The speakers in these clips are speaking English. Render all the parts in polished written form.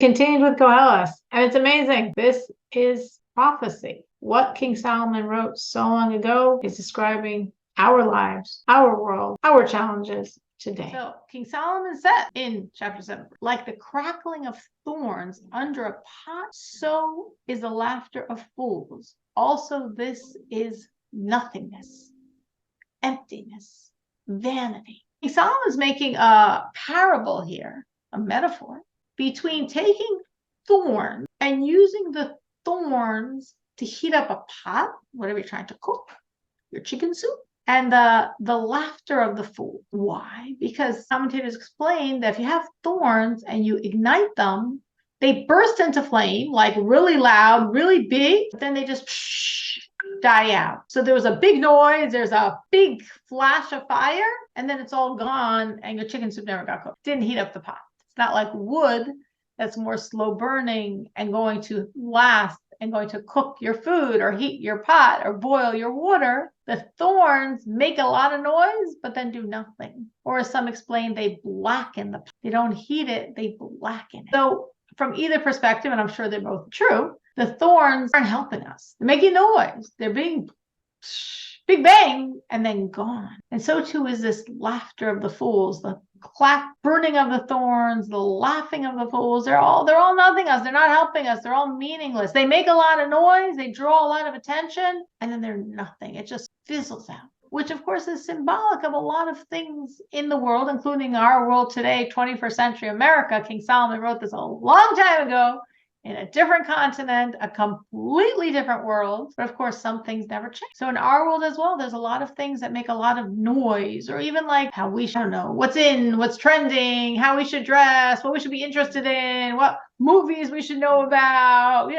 Continues with Koheles, and it's amazing. This is prophecy. What King Solomon wrote so long ago is describing our lives, our world, our challenges today. So King Solomon said in chapter 7, like the crackling of thorns under a pot, so is the laughter of fools. Also, this is nothingness, emptiness, vanity. King Solomon's making a parable here, a metaphor, between taking thorns and using the thorns to heat up a pot, whatever you're trying to cook, your chicken soup, and the laughter of the fool. Why? Because commentators explain that if you have thorns and you ignite them, they burst into flame, like really loud, really big, but then they just die out. So there was a big noise, there's a big flash of fire, and then it's all gone, and your chicken soup never got cooked. Didn't heat up the pot. It's not like wood that's more slow burning and going to last and going to cook your food or heat your pot or boil your water. The thorns make a lot of noise, but then do nothing. Or as some explain, they blacken the pot. They don't heat it, they blacken it. So from either perspective, and I'm sure they're both true, the thorns aren't helping us. They're making noise. They're being big bang and then gone. And so too is this laughter of the fools, the burning of the thorns, the laughing of the fools. They're all nothing us. They're not helping us. They're all meaningless. They make a lot of noise. They draw a lot of attention, and then they're nothing. It just fizzles out, which of course is symbolic of a lot of things in the world, including our world today, 21st century America. King Solomon wrote this a long time ago in a different continent, a completely different world. But of course, some things never change. So in our world as well, there's a lot of things that make a lot of noise, or even like how we should, I don't know, what's in, what's trending, how we should dress, what we should be interested in, what movies we should know about,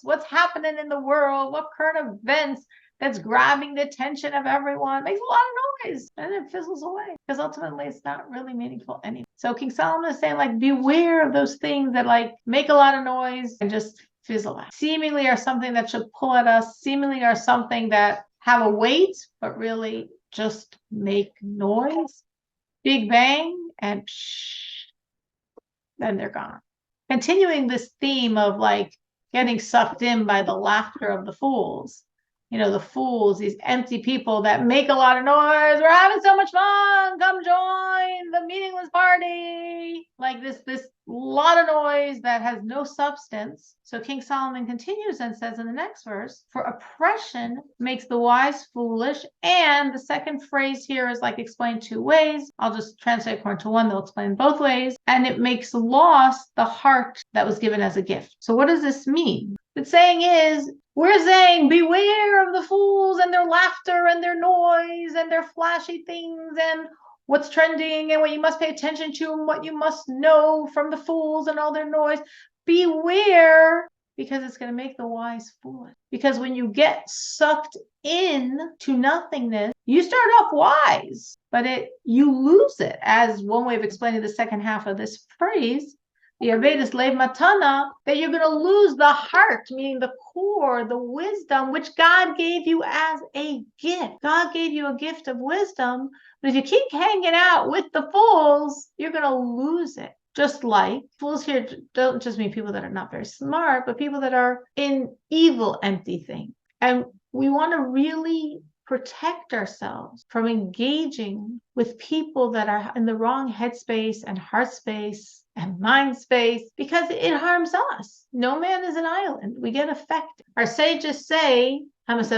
what's happening in the world, what current events that's grabbing the attention of everyone. It makes a lot of noise, and it fizzles away because ultimately it's not really meaningful anymore. So King Solomon is saying, like, beware of those things that like make a lot of noise and just fizzle out. Seemingly are something that should pull at us, seemingly are something that have a weight, but really just make noise, big bang, and then they're gone. Continuing this theme of like getting sucked in by the laughter of the fools. The fools, these empty people that make a lot of noise. We're having so much fun. Come join the meaningless party. Like this lot of noise that has no substance. So King Solomon continues and says in the next verse, for oppression makes the wise foolish. And the second phrase here is like explained two ways. I'll just translate according to one. They'll explain both ways. And it makes lost the heart that was given as a gift. So what does this mean? The saying is, we're saying beware of the fools and their laughter and their noise and their flashy things and what's trending and what you must pay attention to and what you must know from the fools and all their noise. Beware, because it's going to make the wise foolish. Because when you get sucked in to nothingness, you start off wise, but you lose it. As one way of explaining the second half of this phrase, the Avedis Lev Matana, that you're going to lose the heart, meaning the core, the wisdom, which God gave you as a gift. God gave you a gift of wisdom, but if you keep hanging out with the fools, you're going to lose it. Just like fools here don't just mean people that are not very smart, but people that are in evil, empty things. And we want to really protect ourselves from engaging with people that are in the wrong headspace and heart space and mind space, because it harms us. No man is an island. We get affected. Our sages say, which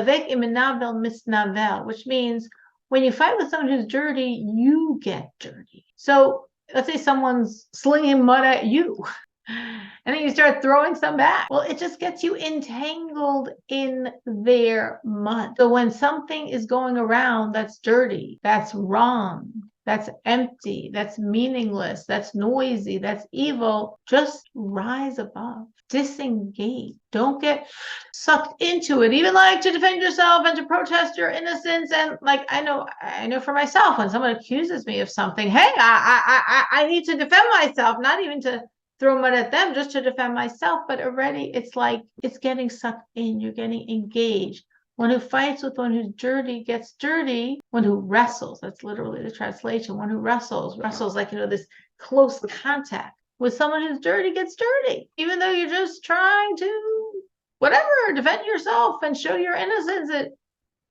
means when you fight with someone who's dirty, you get dirty. So let's say someone's slinging mud at you, and then you start throwing some back. Well, it just gets you entangled in their mud. So when something is going around that's dirty, that's wrong, that's empty, that's meaningless, that's noisy, that's evil, just rise above, disengage. Don't get sucked into it, even like to defend yourself and to protest your innocence. And like, I know for myself, when someone accuses me of something, hey, I need to defend myself, not even to throw mud at them, just to defend myself. But already it's like, it's getting sucked in, you're getting engaged. One who fights with one who's dirty gets dirty. One who wrestles, that's literally the translation. One who wrestles like, this close contact. with someone who's dirty gets dirty, even though you're just trying to, whatever, defend yourself and show your innocence. It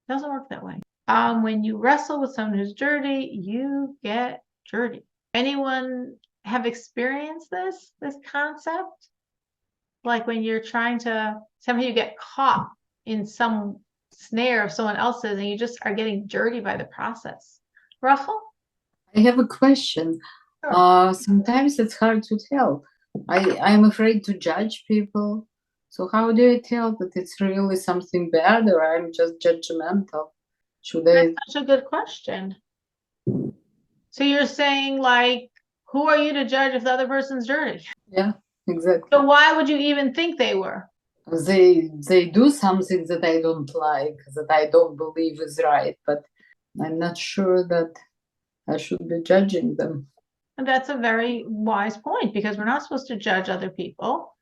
doesn't work that way. When you wrestle with someone who's dirty, you get dirty. Anyone have experienced this concept? Like when you're trying to, somehow you get caught in some snare of someone else's and you just are getting dirty by the process. Russell? I have a question. Sure. Sometimes it's hard to tell. I'm afraid to judge people. So how do I tell that it's really something bad or I'm just judgmental? Should I? That's such a good question. So you're saying, like, who are you to judge if the other person's dirty? Yeah, exactly. So why would you even think they were? They do something that I don't like, that I don't believe is right, but I'm not sure that I should be judging them. And that's a very wise point, because we're not supposed to judge other people.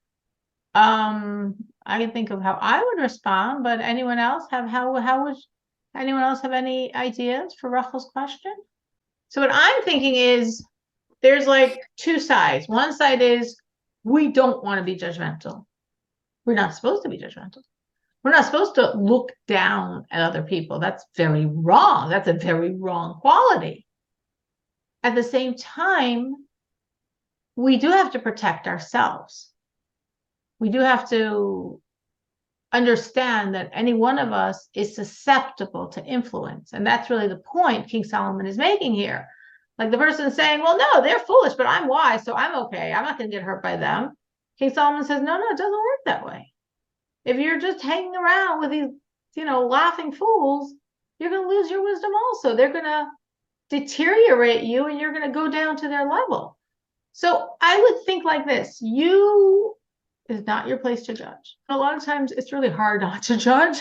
I can think of how I would respond, but anyone else have how would anyone else have any ideas for Rachel's question? So what I'm thinking is there's like two sides. One side is we don't want to be judgmental. We're not supposed to be judgmental. We're not supposed to look down at other people. That's very wrong. That's a very wrong quality. At the same time, we do have to protect ourselves. We do have to understand that any one of us is susceptible to influence. And that's really the point King Solomon is making here. Like the person saying, well, no, they're foolish, but I'm wise, so I'm okay. I'm not going to get hurt by them. King Solomon says, no, it doesn't work that way. If you're just hanging around with these, laughing fools, you're going to lose your wisdom also. They're going to deteriorate you and you're going to go down to their level. So I would think like this. Is not your place to judge. A lot of times it's really hard not to judge.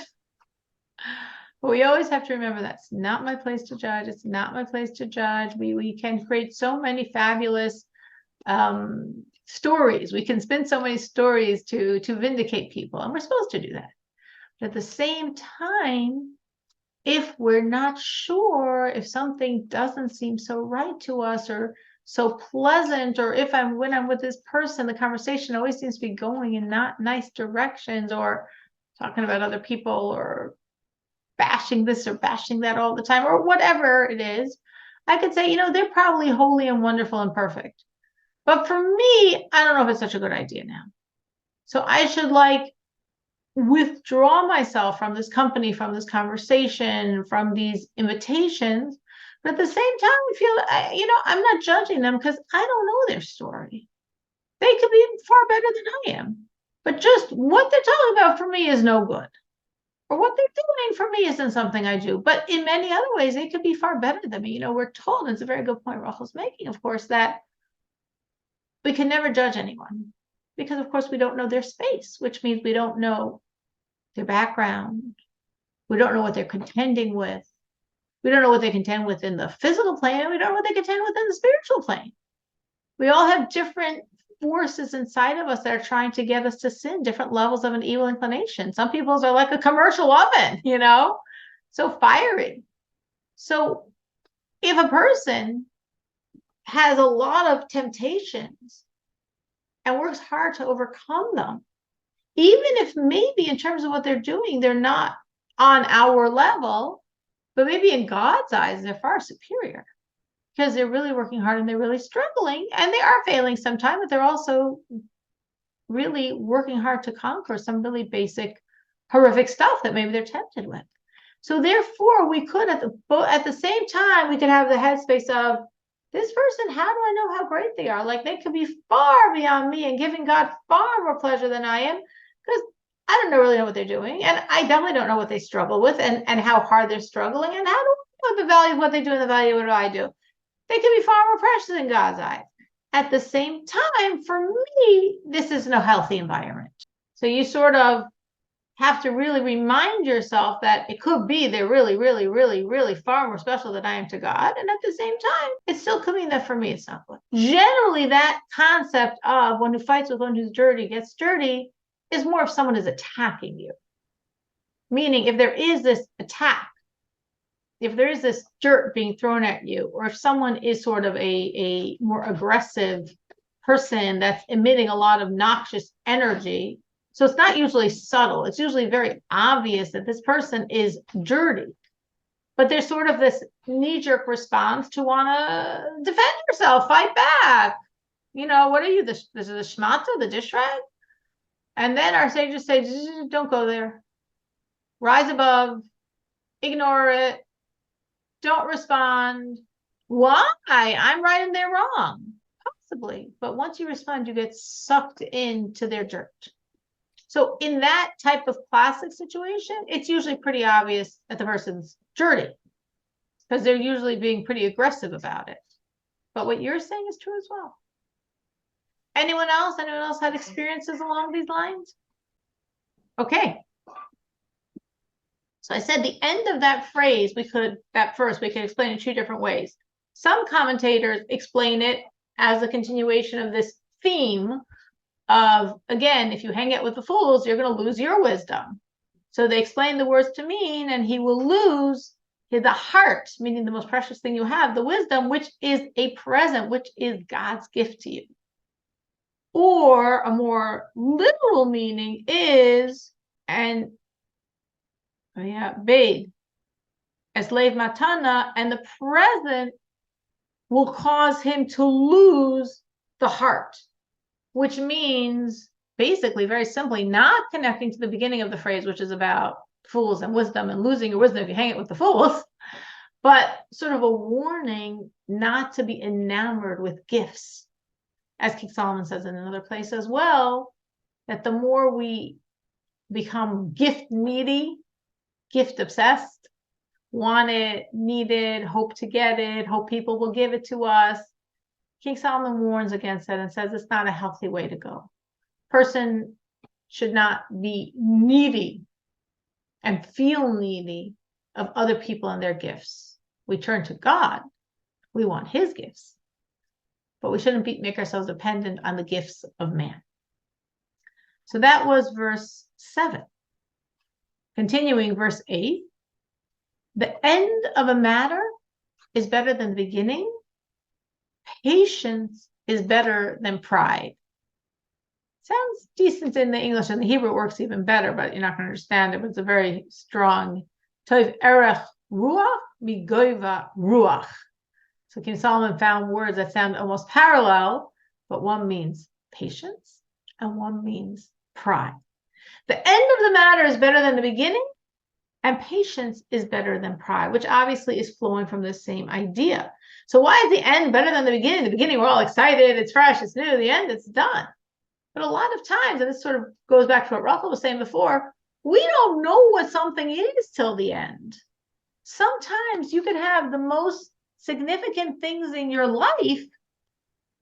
But we always have to remember that's not my place to judge. It's not my place to judge. We can create so many fabulous stories. We can spin so many stories to vindicate people, and we're supposed to do that. But at the same time, if we're not sure, if something doesn't seem so right to us or so pleasant, or if when I'm with this person, the conversation always seems to be going in not nice directions, or talking about other people, or bashing this or bashing that all the time, or whatever it is, I could say, they're probably holy and wonderful and perfect. But for me, I don't know if it's such a good idea now. So I should withdraw myself from this company, from this conversation, from these invitations. But at the same time, I feel, I'm not judging them because I don't know their story. They could be far better than I am. But just what they're talking about for me is no good. Or what they're doing for me isn't something I do. But in many other ways, they could be far better than me. We're told, and it's a very good point Rachel's making, of course, that we can never judge anyone. Because, of course, we don't know their space, which means we don't know their background. We don't know what they're contending with. We don't know what they contend with in the physical plane. We don't know what they contend with in the spiritual plane. We all have different forces inside of us that are trying to get us to sin, different levels of an evil inclination. Some people's are like a commercial oven, so fiery. So if a person has a lot of temptations and works hard to overcome them, even if maybe in terms of what they're doing, they're not on our level, but maybe in God's eyes, they're far superior because they're really working hard and they're really struggling and they are failing sometimes, but they're also really working hard to conquer some really basic, horrific stuff that maybe they're tempted with. So therefore, we could at the same time, we could have the headspace of this person, how do I know how great they are? Like they could be far beyond me and giving God far more pleasure than I am, because I don't really know what they're doing. And I definitely don't know what they struggle with and how hard they're struggling. And how do I know the value of what they do and the value of what I do? They can be far more precious in God's eyes. At the same time, for me, this isn't a healthy environment. So you sort of have to really remind yourself that it could be they're really, really, really, really far more special than I am to God. And at the same time, it still could mean that for me, it's not good. Generally, that concept of one who fights with one who's dirty gets dirty is more if someone is attacking you. Meaning, if there is this attack, if there is this dirt being thrown at you, or if someone is sort of a more aggressive person that's emitting a lot of noxious energy. So it's not usually subtle. It's usually very obvious that this person is dirty. But there's sort of this knee-jerk response to want to defend yourself, fight back. What are you? This is the schmata, the dish rag? And then our sages say, don't go there. Rise above, ignore it, don't respond. Why? I'm right and they're wrong. Possibly. But once you respond, you get sucked into their dirt. So in that type of classic situation, it's usually pretty obvious that the person's dirty because they're usually being pretty aggressive about it. But what you're saying is true as well. Anyone else? Anyone else had experiences along these lines? Okay. So I said the end of that phrase, we could explain in two different ways. Some commentators explain it as a continuation of this theme of, again, if you hang out with the fools, you're going to lose your wisdom. So they explain the words to mean, and he will lose the heart, meaning the most precious thing you have, the wisdom, which is a present, which is God's gift to you. Or a more literal meaning is, Bade, as slave matana, and the present will cause him to lose the heart, which means basically, very simply, not connecting to the beginning of the phrase, which is about fools and wisdom and losing your wisdom if you hang it with the fools, but sort of a warning not to be enamored with gifts. As King Solomon says in another place as well, that the more we become gift needy, gift obsessed, want it, need it, hope to get it, hope people will give it to us, King Solomon warns against it and says it's not a healthy way to go. Person should not be needy and feel needy of other people and their gifts. We turn to God. We want his gifts. But we shouldn't make ourselves dependent on the gifts of man. So that was verse 7. Continuing verse 8. The end of a matter is better than the beginning. Patience is better than pride. Sounds decent in the English, and the Hebrew works even better, but you're not going to understand it. But it's a very strong Tov erech ruach migoiva ruach. So King Solomon found words that sound almost parallel, but one means patience and one means pride. The end of the matter is better than the beginning, and patience is better than pride, which obviously is flowing from the same idea. So why is the end better than the beginning? The beginning, we're all excited, it's fresh, it's new. The end, it's done. But a lot of times, and this sort of goes back to what Rachel was saying before, we don't know what something is till the end. Sometimes you could have the most significant things in your life,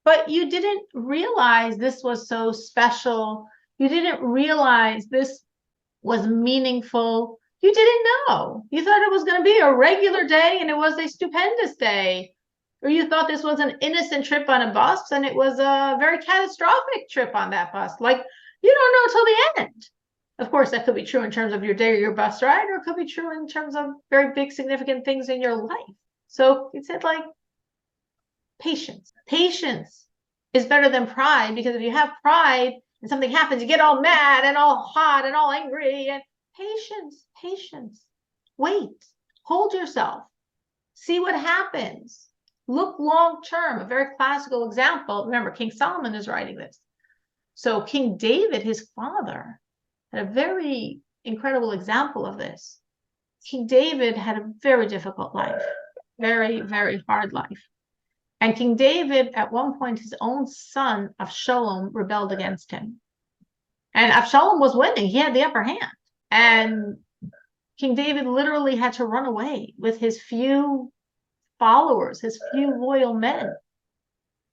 but you didn't realize this was so special. You didn't realize this was meaningful. You didn't know. You thought it was going to be a regular day and it was a stupendous day. Or you thought this was an innocent trip on a bus and it was a very catastrophic trip on that bus. Like, you don't know until the end. Of course, that could be true in terms of your day or your bus ride, or it could be true in terms of very big, significant things in your life. So it said, like, patience. Patience is better than pride, because if you have pride and something happens, you get all mad and all hot and all angry. And patience. Wait, hold yourself. See what happens. Look long term. A very classical example. Remember, King Solomon is writing this. So King David, his father, had a very incredible example of this. King David had a very difficult life, very, very hard life. And King David, at one point, his own son, Avshalom, rebelled against him. And Avshalom was winning. He had the upper hand. And King David literally had to run away with his few followers, his few loyal men.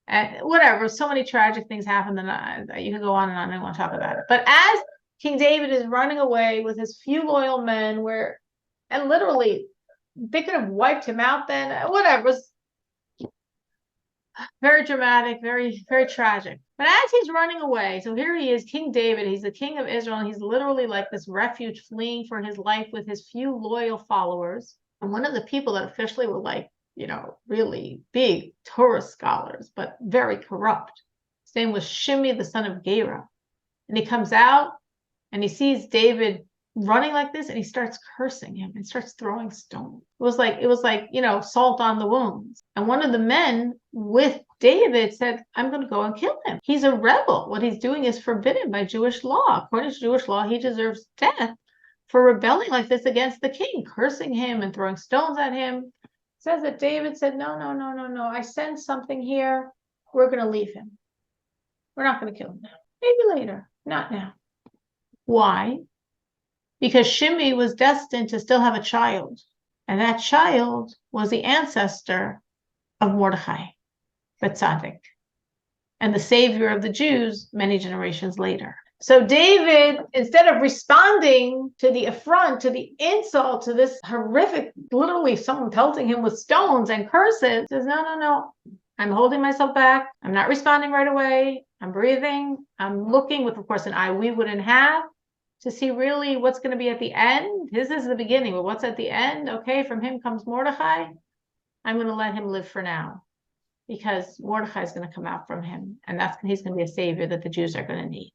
And whatever, so many tragic things happened, and you can go on and on. I don't want to talk about it. But as King David is running away with his few loyal men, and literally, they could have wiped him out then, whatever. It was very dramatic, very, very tragic. But as he's running away, so here he is, King David, he's the king of Israel, and he's literally like this refuge fleeing for his life with his few loyal followers. And one of the people that officially were like, really big Torah scholars, but very corrupt, His name was Shimei, the son of Gera. And he comes out and he sees David running like this, and he starts cursing him and starts throwing stones. It was like, salt on the wounds. And one of the men with David said, I'm going to go and kill him. He's a rebel. What he's doing is forbidden by Jewish law. According to Jewish law, he deserves death for rebelling like this against the king, cursing him and throwing stones at him. It says that David said, no. I sense something here. We're going to leave him. We're not going to kill him now. Maybe later, not now. Why? Because Shimei was destined to still have a child, and that child was the ancestor of Mordechai, Tzaddik, and the savior of the Jews many generations later. So David, instead of responding to the affront, to the insult, to this horrific, literally someone pelting him with stones and curses, says, no. I'm holding myself back. I'm not responding right away. I'm breathing. I'm looking with, of course, an eye we wouldn't have, to see really what's going to be at the end. This is the beginning, but what's at the end? Okay, from him comes Mordechai. I'm going to let him live for now, because Mordechai is going to come out from him, and he's going to be a savior that the Jews are going to need.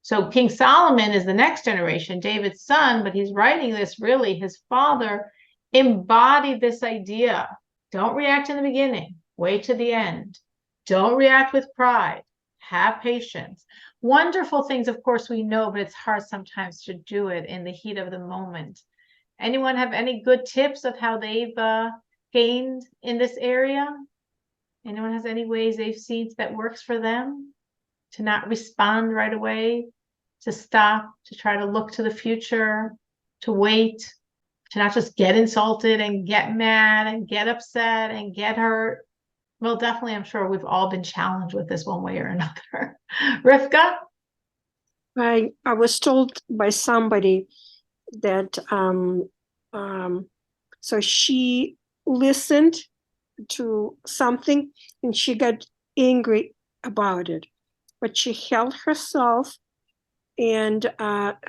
So King Solomon is the next generation, David's son, but he's writing this really, his father embodied this idea. Don't react in the beginning. Wait to the end. Don't react with pride. Have patience. Wonderful things, of course, we know, but it's hard sometimes to do it in the heat of the moment. Anyone have any good tips of how they've gained in this area? Anyone has any ways they've seen that works for them? To not respond right away, to stop, to try to look to the future, to wait, to not just get insulted and get mad and get upset and get hurt. Well, definitely, I'm sure we've all been challenged with this one way or another. Rivka? I was told by somebody that so she listened to something and she got angry about it, but she held herself and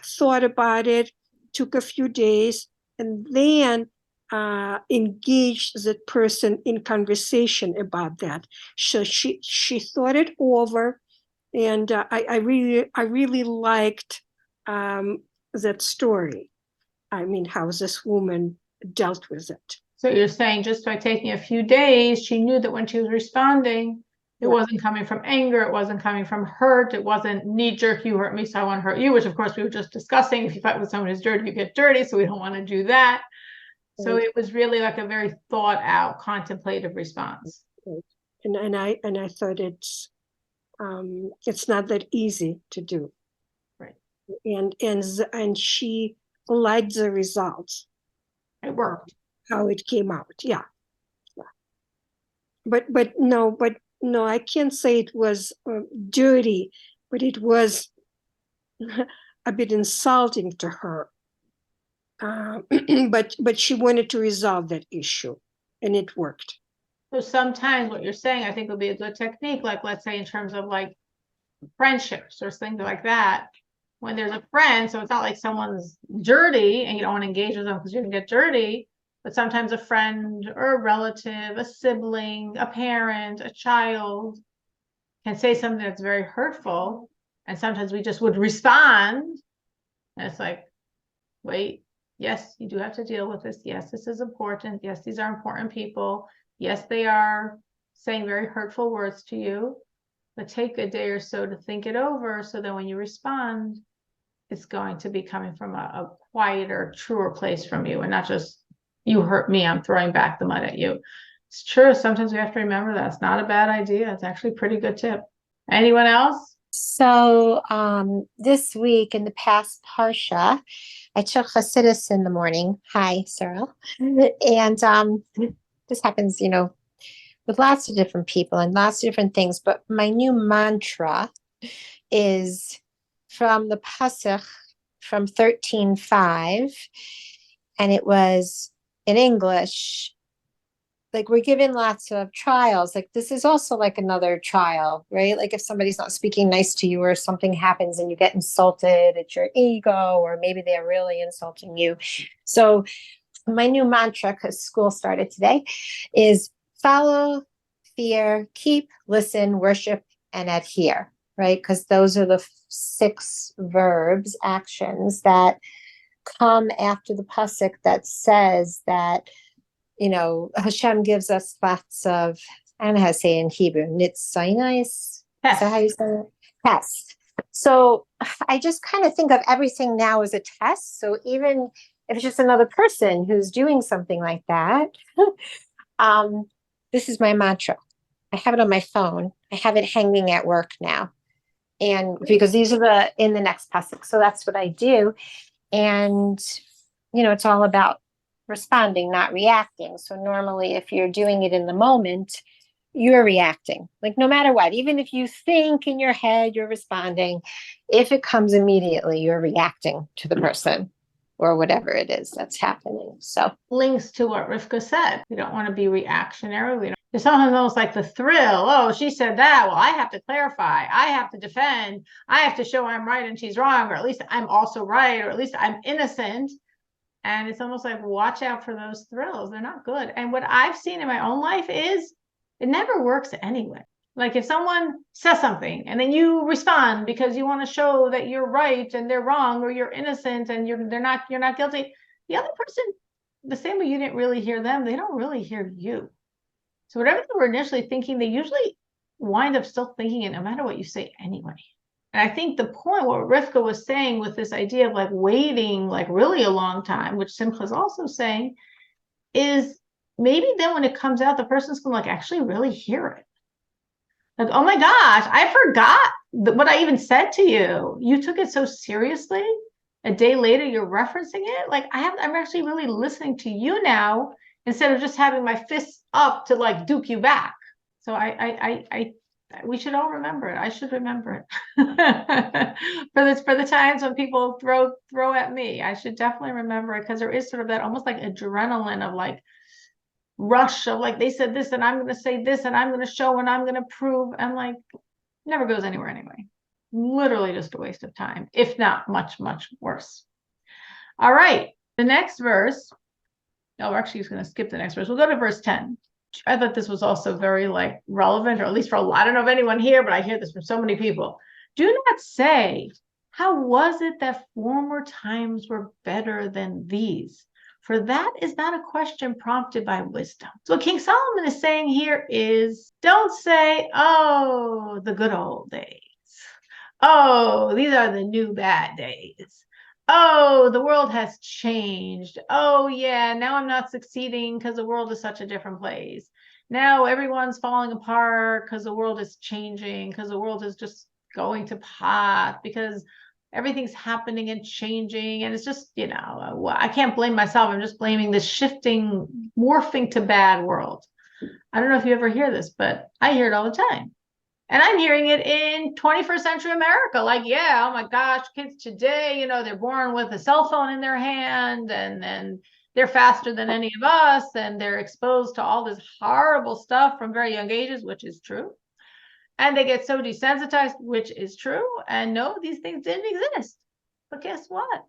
thought about it, took a few days, and then engaged that person in conversation about that. So she thought it over, and I really liked that story. I mean, how this woman dealt with it. So you're saying just by taking a few days, she knew that when she was responding, it wasn't coming from anger, it wasn't coming from hurt, it wasn't knee-jerk, you hurt me, so I want to hurt you, which of course we were just discussing. If you fight with someone who's dirty, you get dirty, so we don't want to do that. So it was really like a very thought out, contemplative response. And I thought it's not that easy to do. Right. And she liked the results. It worked. How it came out, yeah. But no, I can't say it was dirty, but it was a bit insulting to her. But she wanted to resolve that issue, and it worked. So sometimes what you're saying, I think, would be a good technique, like let's say in terms of like friendships or things like that. When there's a friend, so it's not like someone's dirty and you don't want to engage with them because you're gonna get dirty, but sometimes a friend or a relative, a sibling, a parent, a child can say something that's very hurtful, and sometimes we just would respond, and it's like, wait, yes, you do have to deal with this. Yes, this is important. Yes, these are important people. Yes, they are saying very hurtful words to you, but take a day or so to think it over, so that when you respond, it's going to be coming from a quieter, truer place from you, and not just, you hurt me, I'm throwing back the mud at you. It's true. Sometimes we have to remember that. It's not a bad idea. It's actually a pretty good tip. Anyone else? So this week in the past Parsha, I took Chassidus in the morning. Hi, Sarah. And this happens, with lots of different people and lots of different things. But my new mantra is from the Pasuk from 13:5. And it was in English, like, we're given lots of trials. Like, this is also like another trial, right? Like if somebody's not speaking nice to you or something happens and you get insulted at your ego, or maybe they're really insulting you. So my new mantra, because school started today, is follow, fear, keep, listen, worship, and adhere, right? Because those are the 6 verbs, actions that come after the pasuk that says that, Hashem gives us lots of, I don't know how to say it in Hebrew, nitzayis. Is that how you say it? Test. So I just kind of think of everything now as a test. So even if it's just another person who's doing something like that, this is my mantra. I have it on my phone. I have it hanging at work now. And because these are in the next pasuk. So that's what I do. And, it's all about responding, not reacting. So normally if you're doing it in the moment, you're reacting, like no matter what, even if you think in your head you're responding, if it comes immediately, you're reacting to the person or whatever it is that's happening. So links to what Rivka said. We don't want to be reactionary. It's sometimes almost like the thrill. Oh, she said that. Well, I have to clarify. I have to defend. I have to show I'm right and she's wrong, or at least I'm also right, or at least I'm innocent. And it's almost like, watch out for those thrills. They're not good. And what I've seen in my own life is it never works anyway. Like if someone says something and then you respond because you want to show that you're right and they're wrong, or you're innocent and you're not guilty. The other person, the same way you didn't really hear them, they don't really hear you. So whatever they were initially thinking, they usually wind up still thinking it no matter what you say anyway. And I think the point, what Rivka was saying with this idea of like waiting like really a long time, which Simcha is also saying, is maybe then when it comes out, the person's gonna like actually really hear it. Like, oh my gosh, I forgot what I even said to you. You took it so seriously. A day later, you're referencing it. Like I'm actually really listening to you now instead of just having my fists up to like duke you back. So we should all remember it. I should remember it for the times when people throw at me. I should definitely remember it, because there is sort of that almost like adrenaline of like rush of like they said this and I'm going to say this and I'm going to show and I'm going to prove, and like never goes anywhere anyway. Literally just a waste of time, if not much worse. All right, the next verse. No, we're actually just going to skip the next verse. We'll go to verse 10. I thought this was also very like relevant, or at least for a lot. I don't know of anyone here, but I hear this from so many people. Do not say, how was it that former times were better than these? For that is not a question prompted by wisdom. So what King Solomon is saying here is, don't say, oh, the good old days. Oh, these are the new bad days. Oh, the world has changed. Oh, yeah, now I'm not succeeding because the world is such a different place. Now everyone's falling apart because the world is changing, because the world is just going to pot, because everything's happening and changing. And it's just, I can't blame myself. I'm just blaming this shifting, morphing to bad world. I don't know if you ever hear this, but I hear it all the time. And I'm hearing it in 21st century America. Like, yeah, oh my gosh, kids today, they're born with a cell phone in their hand, and then they're faster than any of us, and they're exposed to all this horrible stuff from very young ages, which is true. And they get so desensitized, which is true. And no, these things didn't exist. But guess what?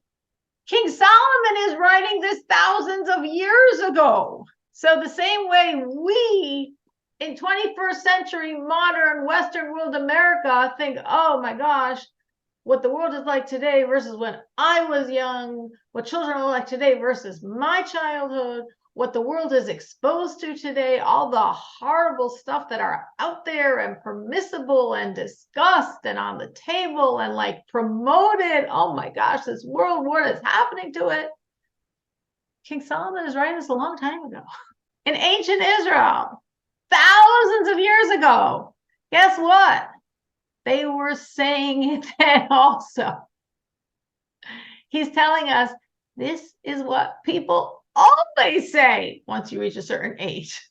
King Solomon is writing this thousands of years ago. So the same way we in 21st century modern Western world America think, oh my gosh, what the world is like today versus when I was young, what children are like today versus my childhood, what the world is exposed to today, all the horrible stuff that are out there and permissible and discussed and on the table and like promoted. Oh my gosh, this world, what is happening to it? King Solomon is writing this a long time ago. In ancient Israel, thousands of years ago, guess what? They were saying it then also. He's telling us this is what people always say once you reach a certain age.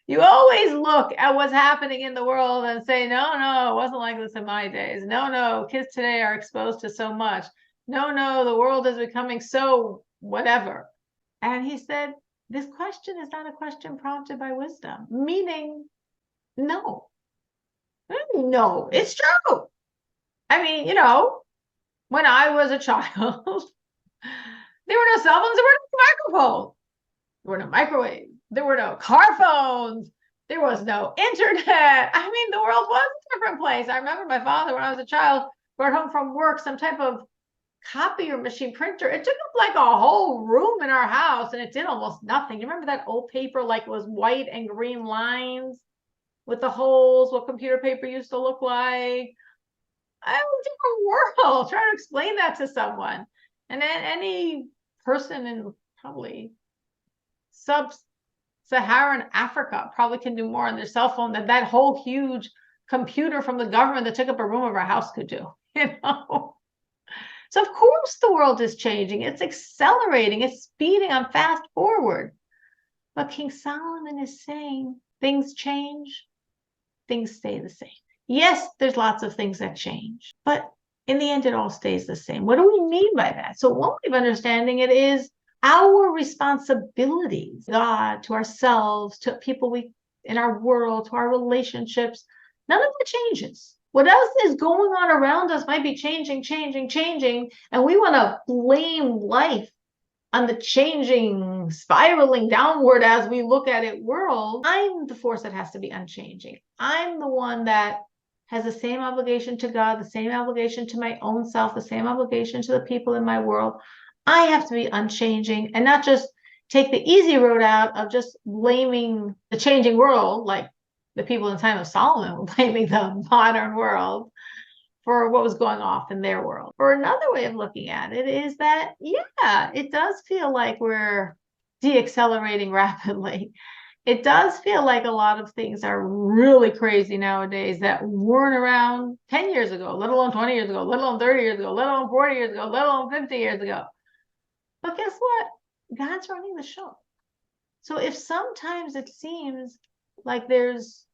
You always look at what's happening in the world and say, no, it wasn't like this in my days. No, kids today are exposed to so much. No, the world is becoming so whatever. And he said, this question is not a question prompted by wisdom, meaning no, it's true. I mean, when I was a child, there were no cell phones, there were no microphones, there were no microwaves, there were no car phones, There was no internet. I mean, the world was a different place. I remember my father, when I was a child, brought home from work some type of copier machine printer. It took up like a whole room in our house, and it did almost nothing. You remember that old paper, like it was white and green lines with the holes, what computer paper used to look like? I was a different world. Try to explain that to someone. And then any person in probably sub-Saharan Africa probably can do more on their cell phone than that whole huge computer from the government that took up a room of our house could do, you know? So of course the world is changing. It's accelerating. It's speeding on fast forward. But King Solomon is saying things change, things stay the same. Yes, there's lots of things that change, but in the end, it all stays the same. What do we mean by that? So one way of understanding it is our responsibilities, God, to ourselves, to people in our world, to our relationships. None of it changes. What else is going on around us might be changing, and we want to blame life on the changing, spiraling downward as we look at it world. I'm the force that has to be unchanging. I'm the one that has the same obligation to God, the same obligation to my own self, the same obligation to the people in my world. I have to be unchanging and not just take the easy road out of just blaming the changing world, like the people in the time of Solomon were blaming the modern world for what was going off in their world. Or another way of looking at it is that, yeah, it does feel like we're deaccelerating rapidly. It does feel like a lot of things are really crazy nowadays that weren't around 10 years ago, let alone 20 years ago, let alone 30 years ago, let alone 40 years ago, let alone 50 years ago. But guess what? God's running the show. So if sometimes it seems like there's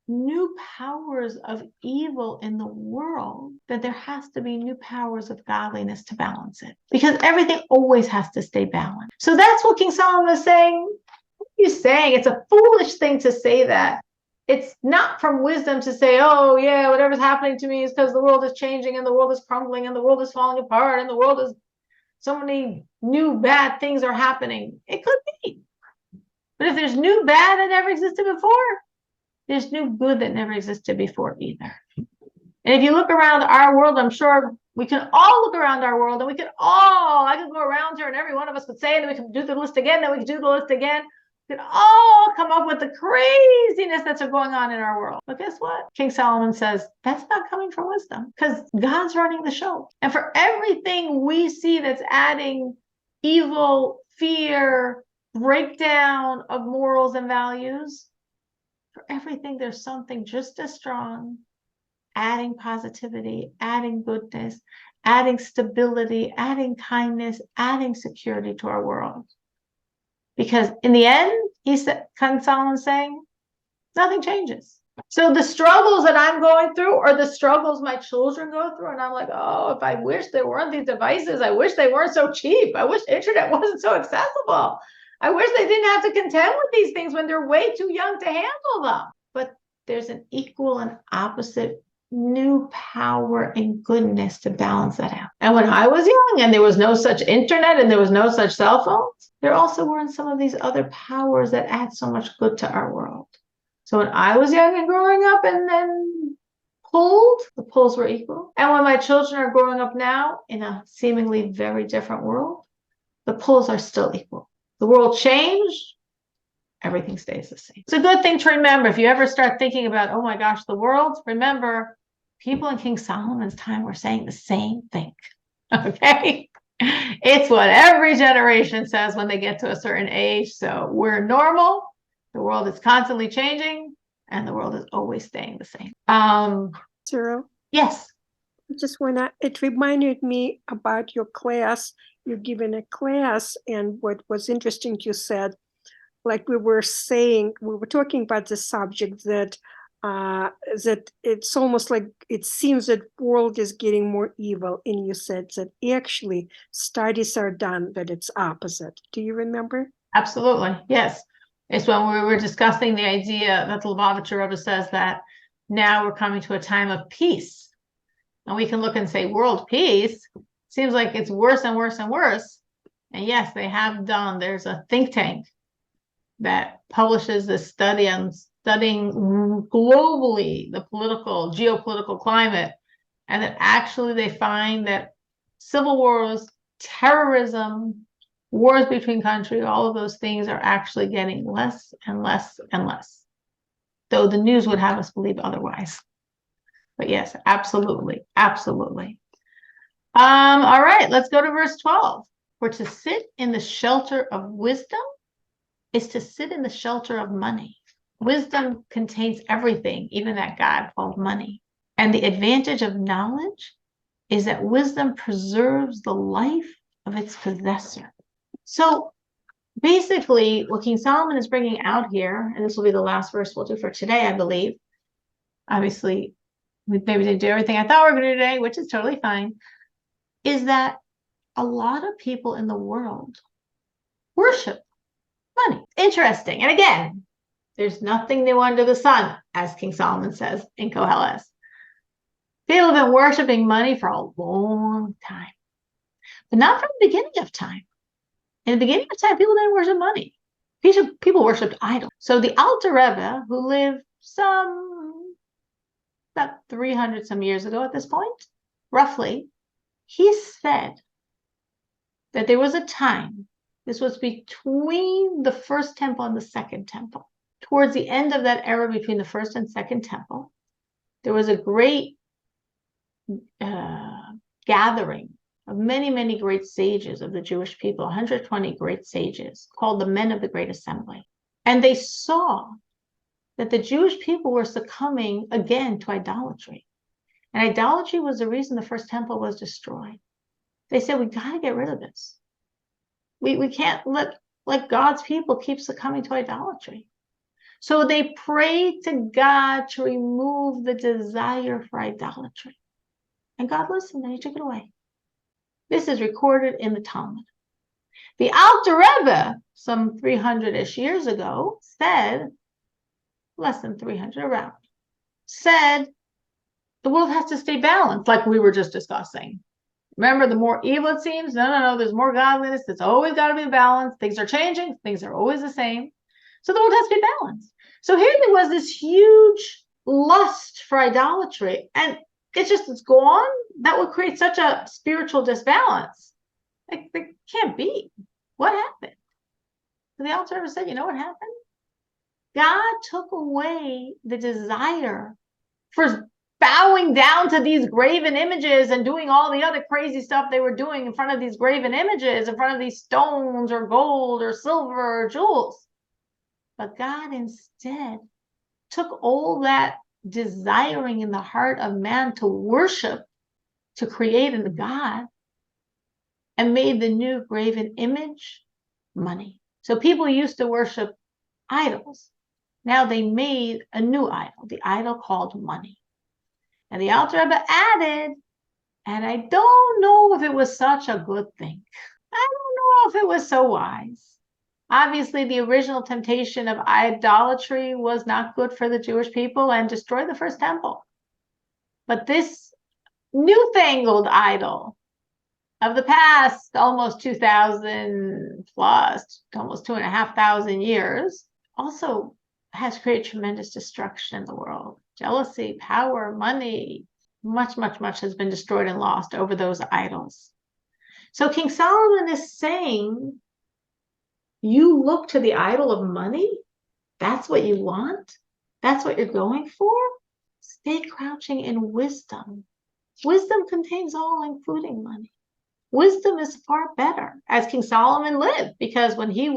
new powers of evil in the world, then there has to be new powers of godliness to balance it, because everything always has to stay balanced. So that's what King Solomon is saying. What are you saying? It's a foolish thing to say that. It's not from wisdom to say, oh yeah, whatever's happening to me is because the world is changing and the world is crumbling and the world is falling apart and the world is so many new bad things are happening. It could be. But if there's new bad that never existed before, there's new good that never existed before either. And if you look around our world, I'm sure we can all look around our world and I could go around here and every one of us could say, and then we can do the list again, then we can do the list again. We could all come up with the craziness that's going on in our world. But guess what? King Solomon says, that's not coming from wisdom, because God's running the show. And for everything we see that's adding evil, fear, breakdown of morals and values, for everything, there's something just as strong, adding positivity, adding goodness, adding stability, adding kindness, adding security to our world. Because in the end, King Solomon's saying, nothing changes. So the struggles that I'm going through are the struggles my children go through. And I'm like, oh, if I wish there weren't these devices, I wish they weren't so cheap. I wish internet wasn't so accessible. I wish they didn't have to contend with these things when they're way too young to handle them. But there's an equal and opposite new power and goodness to balance that out. And when I was young and there was no such internet and there was no such cell phones, there also weren't some of these other powers that add so much good to our world. So when I was young and growing up and then the pulls were equal. And when my children are growing up now in a seemingly very different world, the pulls are still equal. The world changed, everything stays the same. It's a good thing to remember. If you ever start thinking about, oh my gosh, the world, remember, people in King Solomon's time were saying the same thing. Okay? It's what every generation says when they get to a certain age. So we're normal. The world is constantly changing, and the world is always staying the same. Cyril? Yes. I just it reminded me about your class. You're giving a class, and what was interesting, you said, like we were talking about the subject that it's almost like it seems that world is getting more evil, and you said that actually studies are done that it's opposite. Do you remember? Absolutely, yes. It's when we were discussing the idea that the Lubavitcher Rebbe says that now we're coming to a time of peace. And we can look and say, world peace seems like it's worse and worse and worse. And yes, there's a think tank that publishes this study on studying globally the geopolitical climate, and that actually they find that civil wars, terrorism, wars between countries, all of those things are actually getting less and less and less, though the news would have us believe otherwise. But yes, absolutely, absolutely. All right, let's go to verse 12. For to sit in the shelter of wisdom is to sit in the shelter of money. Wisdom contains everything, even that God called money. And the advantage of knowledge is that wisdom preserves the life of its possessor. So basically, what King Solomon is bringing out here, and this will be the last verse we'll do for today, I believe. Obviously, we maybe didn't do everything I thought we were going to do today, which is totally fine, is that a lot of people in the world worship money. Interesting. And again, there's nothing new under the sun, as King Solomon says in Koheles. People have been worshiping money for a long time, but not from the beginning of time. In the beginning of time, people didn't worship money. People worshipped idols. So the Alter Rebbe, who lived about 300 some years ago at this point, roughly, he said that there was a time, this was between the first temple and the second temple. Towards the end of that era between the first and second temple, there was a great gathering of many, many great sages of the Jewish people, 120 great sages, called the Men of the Great Assembly. And they saw that the Jewish people were succumbing again to idolatry. And idolatry was the reason the first temple was destroyed. They said, we got to get rid of this. We can't let God's people keep succumbing to idolatry. So they prayed to God to remove the desire for idolatry. And God listened and he took it away. This is recorded in the Talmud. The Alter Rebbe, some 300-ish years ago, said, less than 300 around, said the world has to stay balanced, like we were just discussing. Remember, the more evil it seems, no, there's more godliness. It's always got to be balanced. Things are changing. Things are always the same. So the world has to be balanced. So here there was this huge lust for idolatry, and it's gone. That would create such a spiritual disbalance. It can't be. What happened? And the Alter Rebbe said, you know what happened? God took away the desire for bowing down to these graven images and doing all the other crazy stuff they were doing in front of these graven images, in front of these stones or gold or silver or jewels. But God instead took all that desiring in the heart of man to worship, to create in God, and made the new graven image money. So people used to worship idols. Now they made a new idol, the idol called money. And the Alter Rebbe added, and I don't know if it was such a good thing. I don't know if it was so wise. Obviously, the original temptation of idolatry was not good for the Jewish people and destroyed the first temple. But this newfangled idol of the past almost 2,000 plus, almost 2,500 years, also has created tremendous destruction in the world. Jealousy, power, money, much has been destroyed and lost over those idols. So King Solomon is saying, you look to the idol of money? That's what you want? That's what you're going for? Stay crouching in wisdom. Wisdom contains all, including money. Wisdom is far better, as King Solomon lived, because when he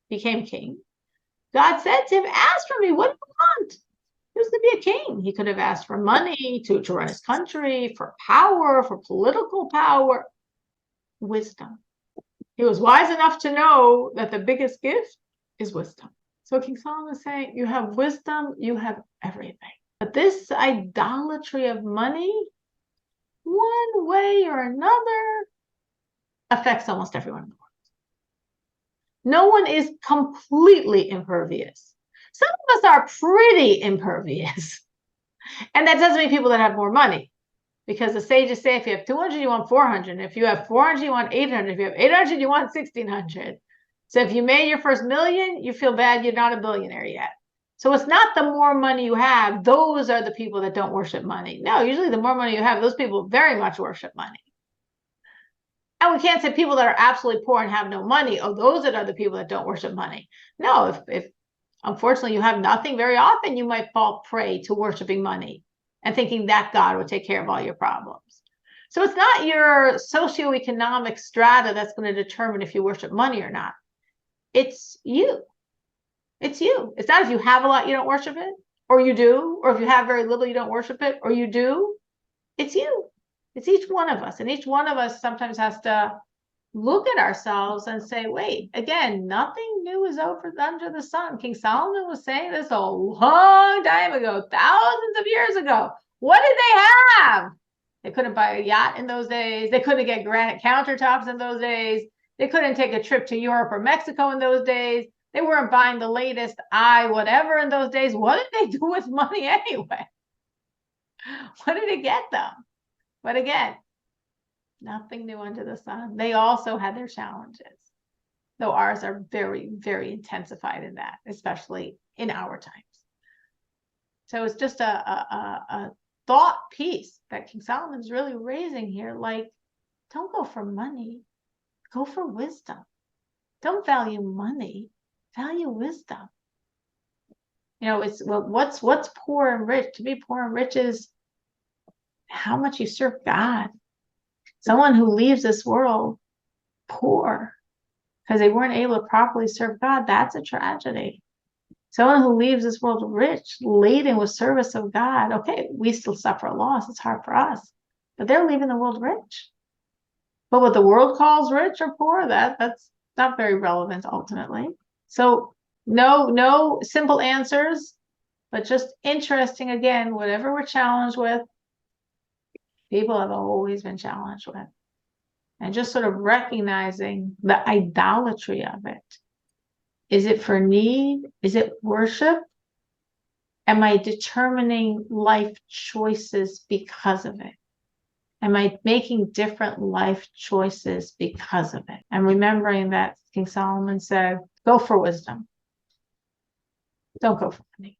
became king, God said to him, ask for me, what do you want? He was to be a king. He could have asked for money to run his country, for power, for political power. Wisdom. He was wise enough to know that the biggest gift is wisdom. So King Solomon is saying, you have wisdom, you have everything. But this idolatry of money, one way or another, affects almost everyone in the world. No one is completely impervious. Some of us are pretty impervious. And that doesn't mean people that have more money. Because the sages say if you have 200, you want 400. If you have 400, you want 800. If you have 800, you want 1,600. So if you made your first million, you feel bad you're not a billionaire yet. So it's not the more money you have, those are the people that don't worship money. No, usually the more money you have, those people very much worship money. And we can't say people that are absolutely poor and have no money, oh, those are the people that don't worship money. No, if unfortunately you have nothing, very often you might fall prey to worshiping money and thinking that God would take care of all your problems. So it's not your socioeconomic strata that's going to determine if you worship money or not. It's you. It's you. It's not if you have a lot, you don't worship it, or you do, or if you have very little, you don't worship it, or you do. It's you. It's each one of us. And each one of us sometimes has to look at ourselves and say, wait, again, nothing new is under the sun. King Solomon was saying this a long time ago, thousands of years ago. What did they have? They couldn't buy a yacht in those days. They couldn't get granite countertops in those days. They couldn't take a trip to Europe or Mexico in those days. They weren't buying the latest whatever in those days. What did they do with money anyway? What did it get them? But again, nothing new under the sun. They also had their challenges, though ours are very, very intensified in that, especially in our times. So it's just a thought piece that King Solomon's really raising here. Like, don't go for money, go for wisdom. Don't value money, value wisdom. It's what's poor and rich. To be poor and rich is how much you serve God. Someone who leaves this world poor because they weren't able to properly serve God, that's a tragedy. Someone who leaves this world rich, laden with service of God, okay, we still suffer a loss. It's hard for us, but they're leaving the world rich. But what the world calls rich or poor, that's not very relevant ultimately. So no simple answers, but just interesting again, whatever we're challenged with, people have always been challenged with. And just sort of recognizing the idolatry of it. Is it for need? Is it worship? Am I determining life choices because of it? Am I making different life choices because of it? And remembering that King Solomon said, go for wisdom. Don't go for money.